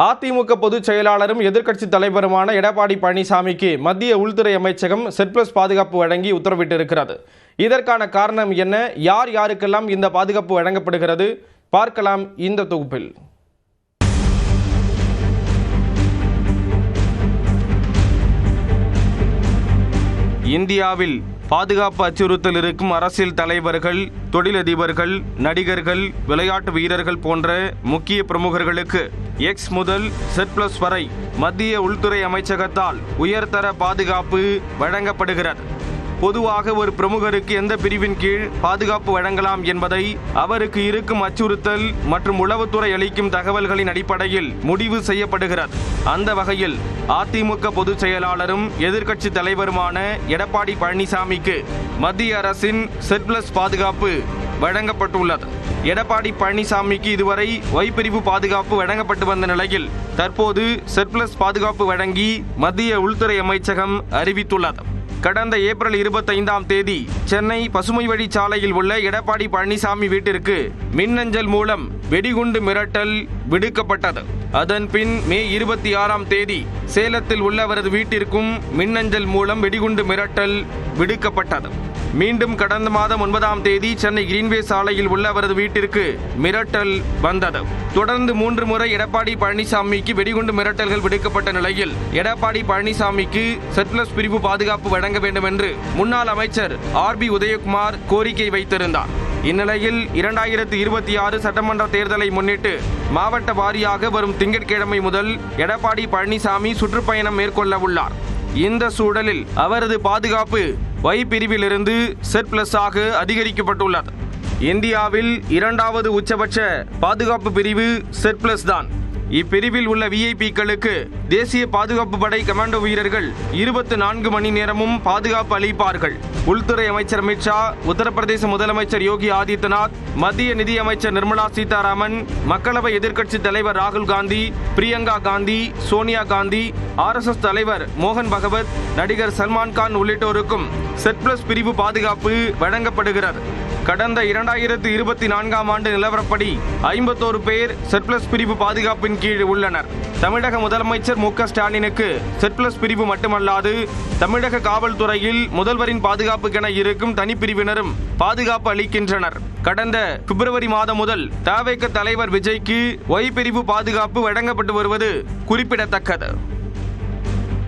அதிமுக பொதுச் செயலாளரும் எதிர்க்கட்சி தலைவருமான எடப்பாடி பழனிசாமிக்கு மத்திய உள்துறை அமைச்சகம் செட்பிளஸ் பாதுகாப்பு வழங்கி உத்தரவிட்டிருக்கிறது. இதற்கான காரணம் என்ன, யார் யாருக்கெல்லாம் இந்த பாதுகாப்பு வழங்கப்படுகிறது, பார்க்கலாம் இந்த தொகுப்பில். இந்தியாவில் பாதுகாப்பு அச்சுறுத்தல் இருக்கும் அரசியல் தலைவர்கள், தொழிலதிபர்கள், நடிகர்கள், விளையாட்டு வீரர்கள் போன்ற முக்கிய பிரமுகர்களுக்கு எக்ஸ் முதல் Z+ வரை மத்திய உள்துறை அமைச்சகத்தால் உயர்தர பாதுகாப்பு வழங்கப்படுகிறது. பொதுவாக ஒரு பிரமுகருக்கு எந்த பிரிவின் கீழ் பாதுகாப்பு வழங்கலாம் என்பதை அவருக்கு இருக்கும் அச்சுறுத்தல் மற்றும் உளவுத்துறை அளிக்கும் தகவல்களின் அடிப்படையில் முடிவு செய்யப்படுகிறது. அந்த வகையில் அதிமுக பொதுச் செயலாளரும் எதிர்க்கட்சி தலைவருமான எடப்பாடி பழனிசாமிக்கு மத்திய அரசின் Z+ பாதுகாப்பு வழங்கப்பட்டுள்ளது. எடப்பாடி பழனிசாமிக்கு இதுவரை Y பிரிவு பாதுகாப்பு வழங்கப்பட்டு வந்த நிலையில் தற்போது Z+ பாதுகாப்பு வழங்கி மத்திய உள்துறை அமைச்சகம் அறிவித்துள்ளது. கடந்த ஏப்ரல் 25ஆம் தேதி சென்னை பசுமை வழி சாலையில் உள்ள எடப்பாடி பழனிசாமி வீட்டிற்கு மின்னஞ்சல் மூலம் வெடிகுண்டு மிரட்டல் விடுக்கப்பட்டது. அதன் பின் மே 26ஆம் தேதி சேலத்தில் உள்ள அவரது வீட்டிற்கும் மின்னஞ்சல் மூலம் வெடிகுண்டு மிரட்டல் விடுக்கப்பட்டது. மீண்டும் கடந்த மாதம் 9ஆம் தேதி சென்னை கிரீன்வே சாலையில் உள்ள அவரது வீட்டிற்கு மிரட்டல் வந்தது. தொடர்ந்து 3 முறை எடப்பாடி பழனிசாமிக்கு வெடிகுண்டு மிரட்டல்கள் விடுக்கப்பட்ட நிலையில் எடப்பாடி பழனிசாமிக்கு Z+ பிரிவு பாதுகாப்பு வழங்க வேண்டும் என்று முன்னாள் அமைச்சர் RB உதயகுமார் கோரிக்கை வைத்திருந்தார். இந்நிலையில் 2026 சட்டமன்ற தேர்தலை முன்னிட்டு மாவட்ட வாரியாக வரும் திங்கட்கிழமை முதல் எடப்பாடி பழனிசாமி சுற்றுப்பயணம் மேற்கொள்ள உள்ளார். இந்த சூழலில் அவரது பாதுகாப்பு Y பிரிவிலிருந்து Z+ ஆக அதிகரிக்கப்பட்டுள்ளது. இந்தியாவில் 2வது உச்சபட்ச பாதுகாப்பு பிரிவு Z+ தான். இப்பிரிவில் உள்ள விஐபிக்களுக்கு தேசிய பாதுகாப்பு படை கமாண்டோ வீரர்கள் 24 மணி நேரமும் பாதுகாப்பு அளிப்பார்கள். உள்துறை அமைச்சர் அமித் ஷா, உத்தரப்பிரதேச முதலமைச்சர் யோகி ஆதித்யநாத், மத்திய நிதியமைச்சர் நிர்மலா சீதாராமன், மக்களவை எதிர்க்கட்சி தலைவர் ராகுல் காந்தி, பிரியங்கா காந்தி, சோனியா காந்தி, RSS தலைவர் மோகன் பகவத், நடிகர் சல்மான் கான் உள்ளிட்டோருக்கும் Z+ பிரிவு பாதுகாப்பு வழங்கப்படுகிறது. கடந்த 2024ஆம் ஆண்டு நிலவரப்படி 51 பேர் Z+ பிரிவு பாதுகாப்பின் கீழ் உள்ளனர். தமிழக முதலமைச்சர் மு.க. ஸ்டாலினுக்கு Z+ பிரிவு மட்டுமல்லாது தமிழக காவல்துறையில் முதல்வரின் பாதுகாப்புக்கென இருக்கும் தனிப்பிரிவினரும் பாதுகாப்பு அளிக்கின்றனர். கடந்த பிப்ரவரி மாதம் முதல் தவேக தலைவர் விஜய்க்கு Y பிரிவு பாதுகாப்பு வழங்கப்பட்டு வருவது குறிப்பிடத்தக்கது.